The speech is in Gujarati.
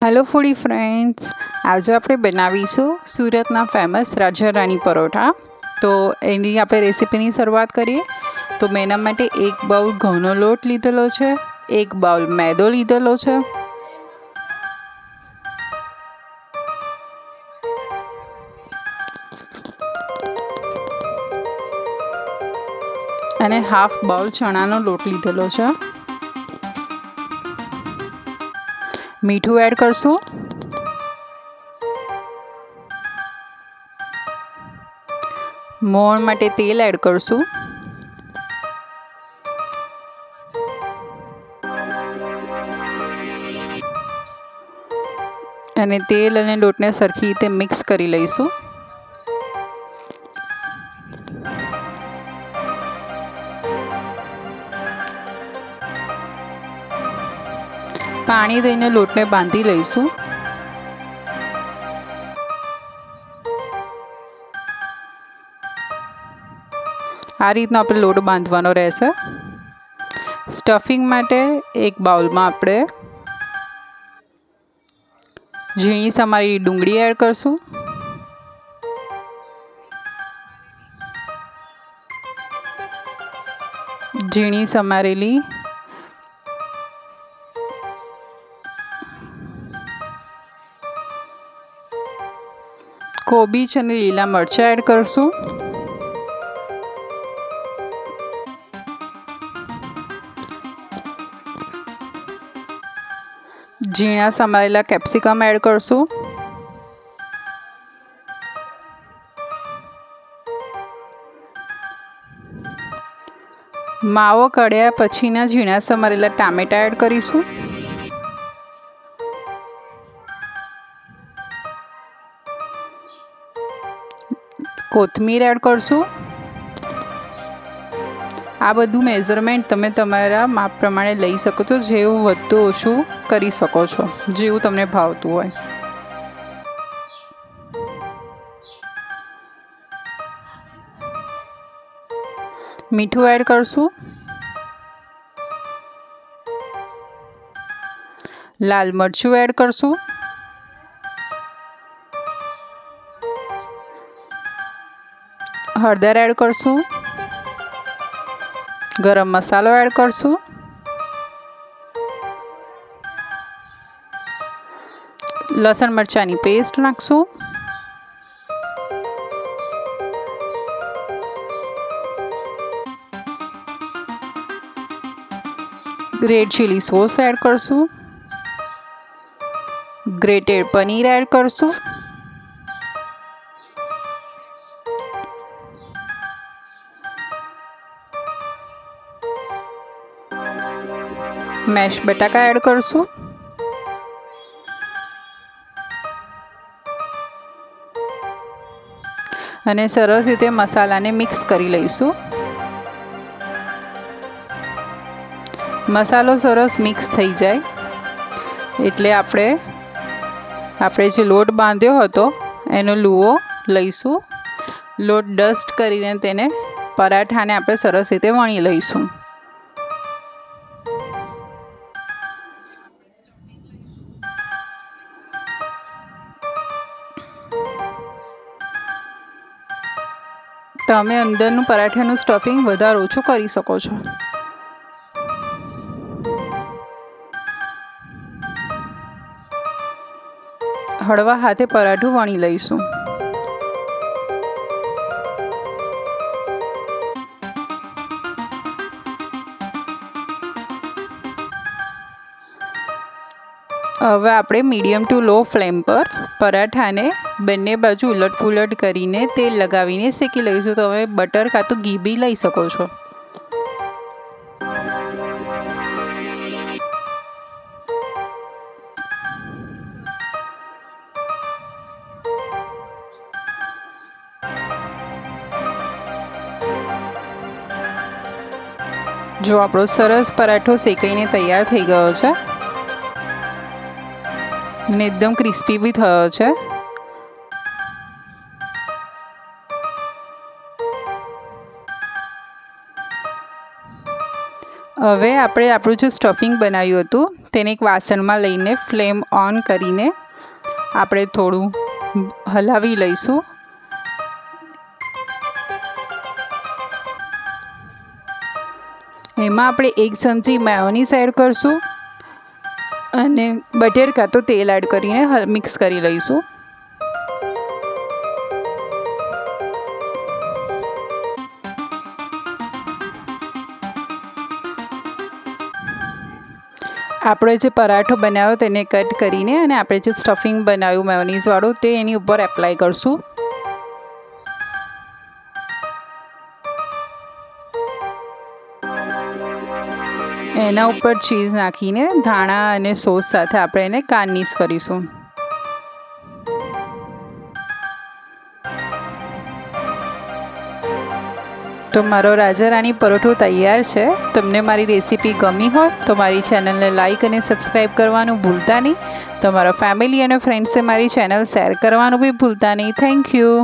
હેલો ફૂડી ફ્રેન્ડ્સ, આજે આપણે બનાવીશું સુરતના ફેમસ રાજા રાણી પરોઠા। તો એની આપણે રેસીપીની શરૂઆત કરીએ। તો મેં એના માટે 1 બાઉલ ઘઉંનો લોટ લીધેલો છે, 1 બાઉલ મેદો લીધેલો છે, અને હાફ બાઉલ ચણાનો લોટ લીધેલો છે। મીઠું એડ કરશું, મોણ માટે તેલ એડ કરશું, અને તેલ અને લોટને સરખી રીતે મિક્સ કરી લઈશું। પાણી દઈને લોટને બાંધી લઈશું। આ રીતનો આપણે લોટ બાંધવાનો રહેશે। સ્ટફિંગ માટે 1 બાઉલમાં આપણે ઝીણી સમારેલી ડુંગળી એડ કરશું, ઝીણી સમારેલી કોબીજ અને લીલા મરચાં એડ કરશું, ઝીણા સમારેલા કેપ્સિકમ એડ કરશું, માવો કળ્યા પછીના ઝીણા સમારેલા ટામેટાં એડ કરીશું, કોથમીર એડ કરશું। આ બધું મેઝરમેન્ટ તમે તમારા માપ પ્રમાણે લઈ શકો છો, જેવું વધતું ઓછું કરી શકો છો, જેવું તમને ભાવતું હોય। મીઠું એડ કરશું, લાલ મરચું એડ કરશું, હળદર એડ કરશું, ગરમ મસાલો એડ કરશું, લસણ મરચાંની પેસ્ટ નાખશું, રેડ ચીલી સોસ એડ કરશું, ગ્રેટેડ પનીર એડ કરશું, મેશ બટાકા એડ કરશું, અને સરસ રીતે મસાલાને મિક્સ કરી લઈશું। મસાલો સરસ મિક્સ થઈ જાય એટલે આપણે જે લોટ બાંધ્યો હતો એનો લુઓ લઈશું। લોટ ડસ્ટ કરીને તેને પરાઠાને આપણે સરસ રીતે વણી લઈશું। તમે અંદરનું પરાઠાનું સ્ટફિંગ વધારે ઓછું કરી શકો છો। હળવા હાથે પરાઠું વણી લઈશું। હવે આપણે મીડિયમ ટુ લો ફ્લેમ પર પરાઠાને બંને બાજુ ઉલટપુલટ કરીને તેલ લગાવીને શેકી લઈશું। તો હવે બટર કાં તો ઘી બી લઈ શકો છો। જો આપણો સરસ પરાઠો શેકાઈને તૈયાર થઈ ગયો છે અને એકદમ ક્રિસ્પી બી થયો છે। હવે આપણે આપણું જે સ્ટફિંગ બનાવ્યું હતું તેને એક વાસણમાં લઈને ફ્લેમ ઓન કરીને આપણે થોડું હલાવી લઈશું. એમાં આપણે 1 ચમચી મેયોનીઝ એડ કરશું અને બટર કાં તો તેલ એડ કરીને મિક્સ કરી લઈશું. આપણે જે પરાઠો બનાવ્યો તેને કટ કરીને અને આપણે જે સ્ટફિંગ બનાવ્યું મેયોનીઝવાળું તે એની ઉપર એપ્લાય કરશું. એના ઉપર ચીઝ નાખીને ધાણા અને સોસ સાથે આપણે એને ગાર્નિશ કરીશું. તો મારો રાજા રાણી પરોઠો તૈયાર છે. તમને મારી રેસીપી ગમી હોય તો મારી ચેનલને લાઈક અને સબસ્ક્રાઈબ કરવાનું ભૂલતા નહીં. તમારા ફેમિલી અને ફ્રેન્ડ્સે મારી ચેનલ શેર કરવાનું બી ભૂલતા નહીં. Thank you.